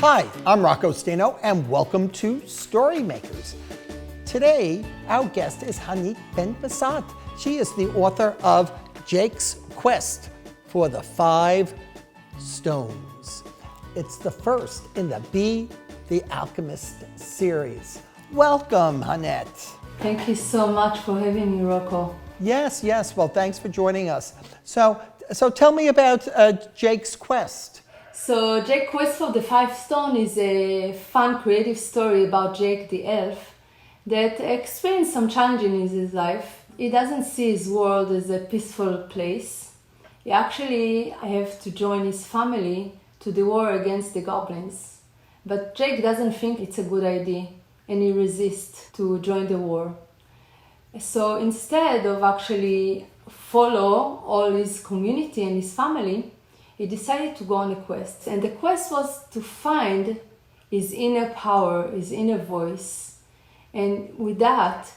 Hi, I'm Rocco Stano, and welcome to StoryMakers. Today, our guest is Hanit Benbassat. She is the author of Jake's Quest for the 5 Stones. It's the first in the Be the Alchemist series. Welcome, Hanit. Thank you so much for having me, Rocco. Yes. Well, thanks for joining us. So tell me about Jake's Quest. So Jake's Quest for the 5 Stones is a fun, creative story about Jake the elf that experienced some challenges in his life. He doesn't see his world as a peaceful place. He actually have to join his family to the war against the goblins. But Jake doesn't think it's a good idea, and he resists to join the war. So instead of actually follow all his community and his family, he decided to go on a quest. And the quest was to find his inner power, his inner voice. And with that,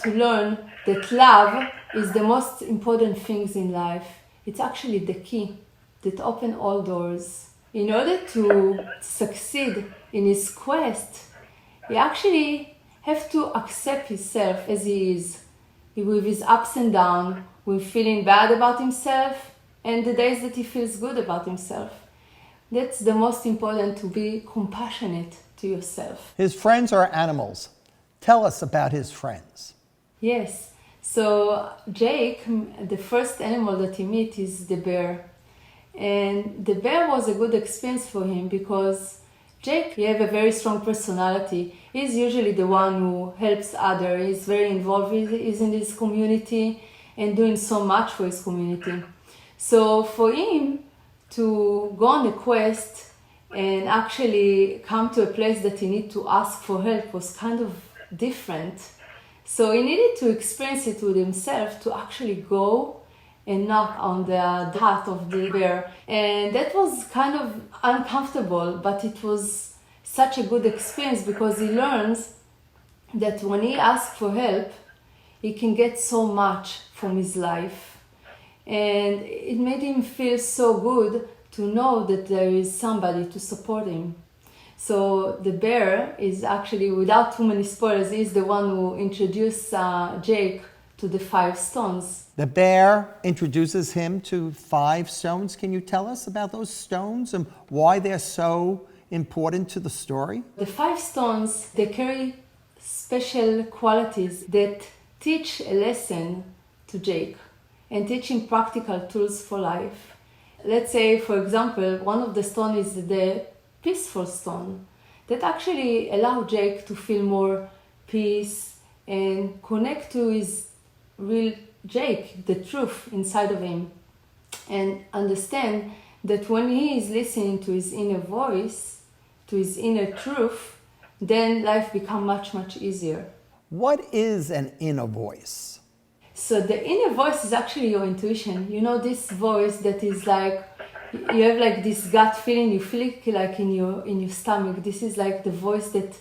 to learn that love is the most important things in life. It's actually the key that opens all doors. In order to succeed in his quest, he actually have to accept himself as he is, with his ups and downs, with feeling bad about himself, and the days that he feels good about himself. That's the most important, to be compassionate to yourself. His friends are animals. Tell us about his friends. Yes. So Jake, the first animal that he meets is the bear. And the bear was a good experience for him because Jake, he has a very strong personality. He's usually the one who helps others. He's very involved. He's in his community and doing so much for his community. So for him to go on a quest and actually come to a place that he needed to ask for help was kind of different. So he needed to experience it with himself to actually go and knock on the heart of the bear. And that was kind of uncomfortable, but it was such a good experience because he learns that when he asks for help, he can get so much from his life. And it made him feel so good to know that there is somebody to support him. So the bear is actually, without too many spoilers, is the one who introduced Jake to the 5 stones. The bear introduces him to 5 stones. Can you tell us about those stones and why they're so important to the story? The 5 stones, they carry special qualities that teach a lesson to Jake and teach him practical tools for life. Let's say, for example, one of the stones is the peaceful stone that actually allow Jake to feel more peace and connect to his real Jake, the truth inside of him, and understand that when he is listening to his inner voice, to his inner truth, then life becomes much, much easier. What is an inner voice? So the inner voice is actually your intuition. You know, this voice that is like, you have like this gut feeling, you feel it like in your stomach. This is like the voice that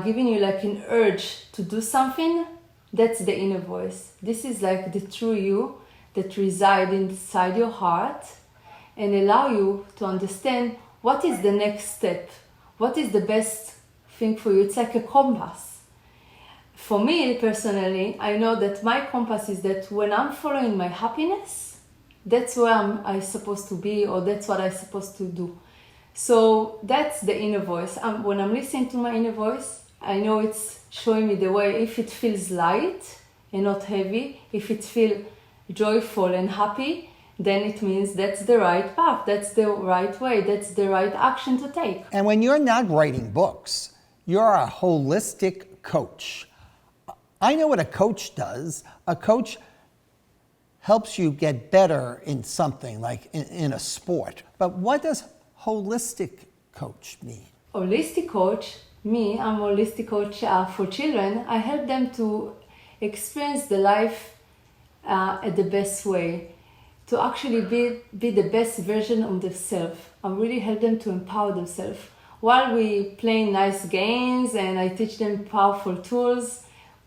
giving you like an urge to do something. That's the inner voice. This is like the true you that reside inside your heart and allow you to understand what is the next step, what is the best thing for you. It's like a compass. For me personally, I know that my compass is that when I'm following my happiness, that's where I'm supposed to be, or that's what I'm supposed to do. So that's the inner voice. When I'm listening to my inner voice, I know it's showing me the way. If it feels light and not heavy, if it feels joyful and happy, then it means that's the right path, that's the right way, that's the right action to take. And when you're not writing books, you're a holistic coach. I know what a coach does. A coach helps you get better in something, like in a sport. But what does holistic coach mean? Holistic coach, I'm a holistic coach for children. I help them to experience the life at the best way, to actually be the best version of themselves. I really help them to empower themselves. While we play nice games and I teach them powerful tools,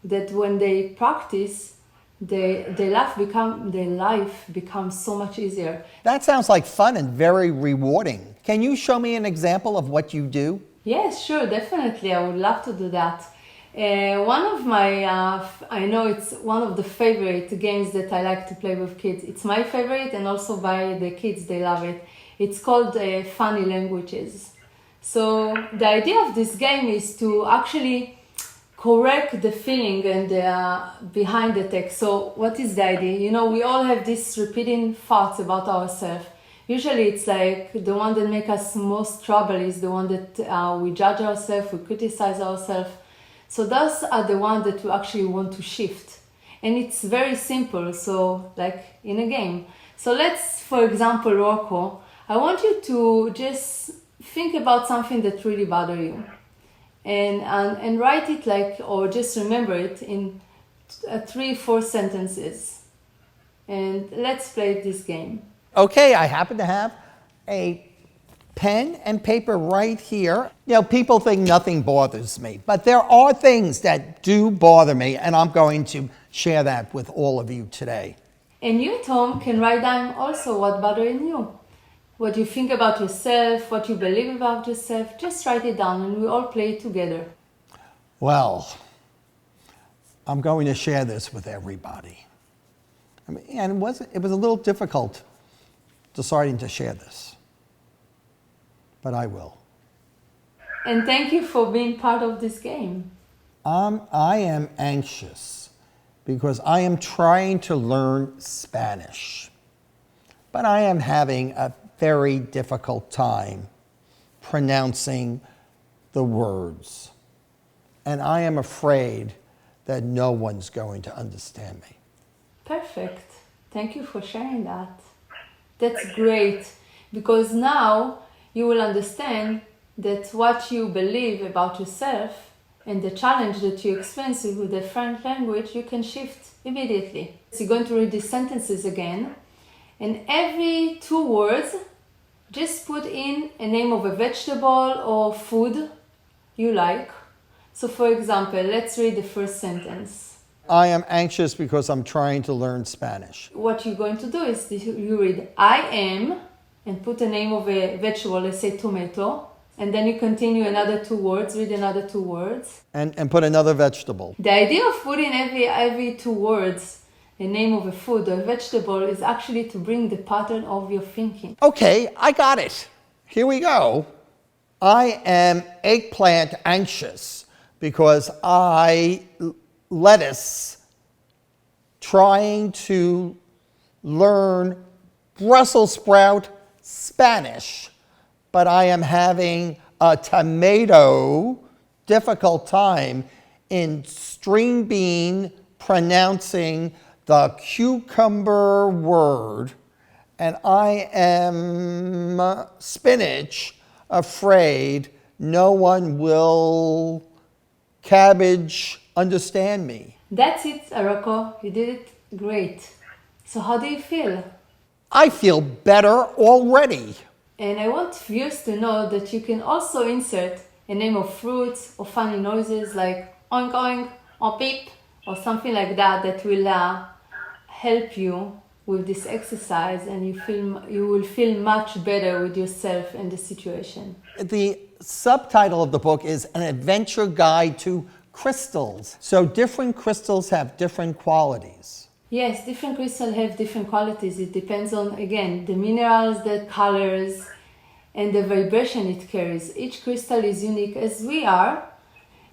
that when they practice, their life becomes so much easier. That sounds like fun and very rewarding. Can you show me an example of what you do? Yes, sure, definitely. I would love to do that. One of my, I know it's one of the favorite games that I like to play with kids. It's my favorite, and also by the kids, they love it. It's called Funny Languages. So the idea of this game is to actually correct the feeling and behind the text. So what is the idea? You know, we all have these repeating thoughts about ourselves. Usually it's like the one that makes us most trouble is the one that we judge ourselves, we criticize ourselves. So those are the ones that we actually want to shift. And it's very simple, so like in a game. So let's, for example, Rocco, I want you to just think about something that really bothers you. And write it like, or just remember it in 3-4 sentences. And let's play this game. Okay, I happen to have a pen and paper right here. You know, people think nothing bothers me, but there are things that do bother me, and I'm going to share that with all of you today. And you at home can write down also what bothers you. What you think about yourself, what you believe about yourself, just write it down and we all play it together. Well, I'm going to share this with everybody. I mean, and it was a little difficult deciding to share this, but I will. And thank you for being part of this game. I am anxious because I am trying to learn Spanish, but I am having a very difficult time pronouncing the words, and I am afraid that no one's going to understand me. Perfect. Thank you for sharing that. That's great, because now you will understand that what you believe about yourself and the challenge that you experience with the French language, you can shift immediately. So you're going to read these sentences again, and every 2 words, just put in a name of a vegetable or food you like. So for example, let's read the first sentence. I am anxious because I'm trying to learn Spanish. What you're going to do is you read I am and put a name of a vegetable, let's say tomato, and then you continue another 2 words, read another 2 words. And put another vegetable. The idea of putting every 2 words a name of a food or a vegetable is actually to bring the pattern of your thinking. Okay, I got it. Here we go. I am eggplant anxious because lettuce trying to learn Brussels sprout Spanish, but I am having a tomato difficult time in string bean pronouncing the cucumber word, and I am spinach afraid no one will cabbage understand me. That's it, Rocco. You did it great. So how do you feel? I feel better already. And I want viewers to know that you can also insert a name of fruits or funny noises like oink oink or peep or something like that that will help you with this exercise, and you will feel much better with yourself and the situation. The subtitle of the book is An Adventure Guide to Crystals. So different crystals have different qualities. Yes, different crystals have different qualities. It depends on, again, the minerals, the colors, and the vibration it carries. Each crystal is unique as we are,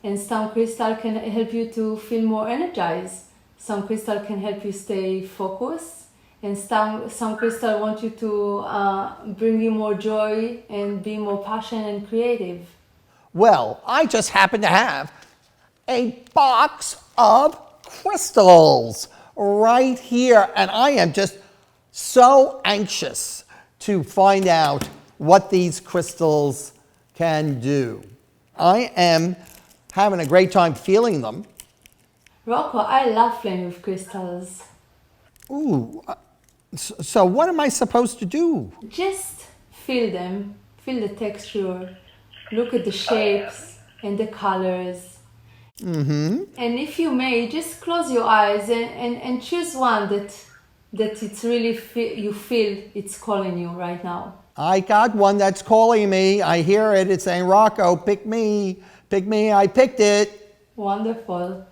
and some crystal can help you to feel more energized. Some crystal can help you stay focused, and some crystal want you to bring you more joy and be more passionate and creative. Well, I just happen to have a box of crystals right here, and I am just so anxious to find out what these crystals can do. I am having a great time feeling them. Rocco, I love playing with crystals. Ooh, so what am I supposed to do? Just feel them, feel the texture, look at the shapes and the colors. And if you may, just close your eyes and choose one that it's really you feel it's calling you right now. I got one that's calling me. I hear it. It's saying, Rocco, pick me. Pick me. I picked it. Wonderful.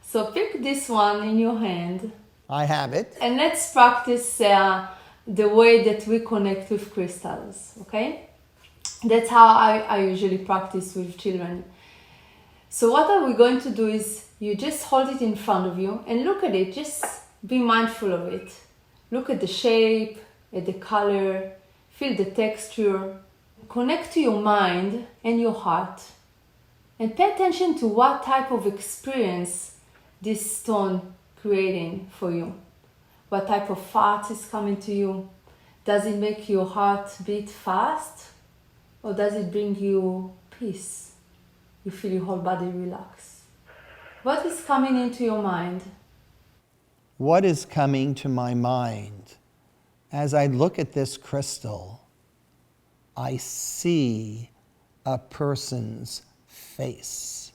So pick this one in your hand. I have it. And let's practice the way that we connect with crystals, okay? That's how I usually practice with children. So what are we going to do is you just hold it in front of you and look at it. Just be mindful of it. Look at the shape, at the color, feel the texture. Connect to your mind and your heart. And pay attention to what type of experience this stone creating for you. What type of thought is coming to you? Does it make your heart beat fast? Or does it bring you peace? You feel your whole body relax. What is coming into your mind? What is coming to my mind? As I look at this crystal, I see a person's face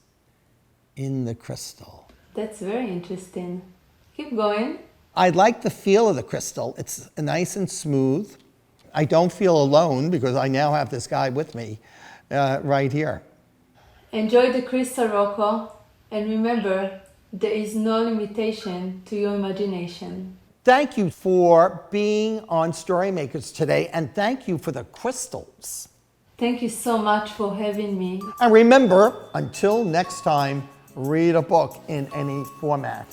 in the crystal. That's very interesting. Keep going. I like the feel of the crystal. It's nice and smooth. I don't feel alone because I now have this guy with me right here. Enjoy the crystal, Rocco. And remember, there is no limitation to your imagination. Thank you for being on StoryMakers today, and thank you for the crystals. Thank you so much for having me. And remember, until next time, read a book in any format.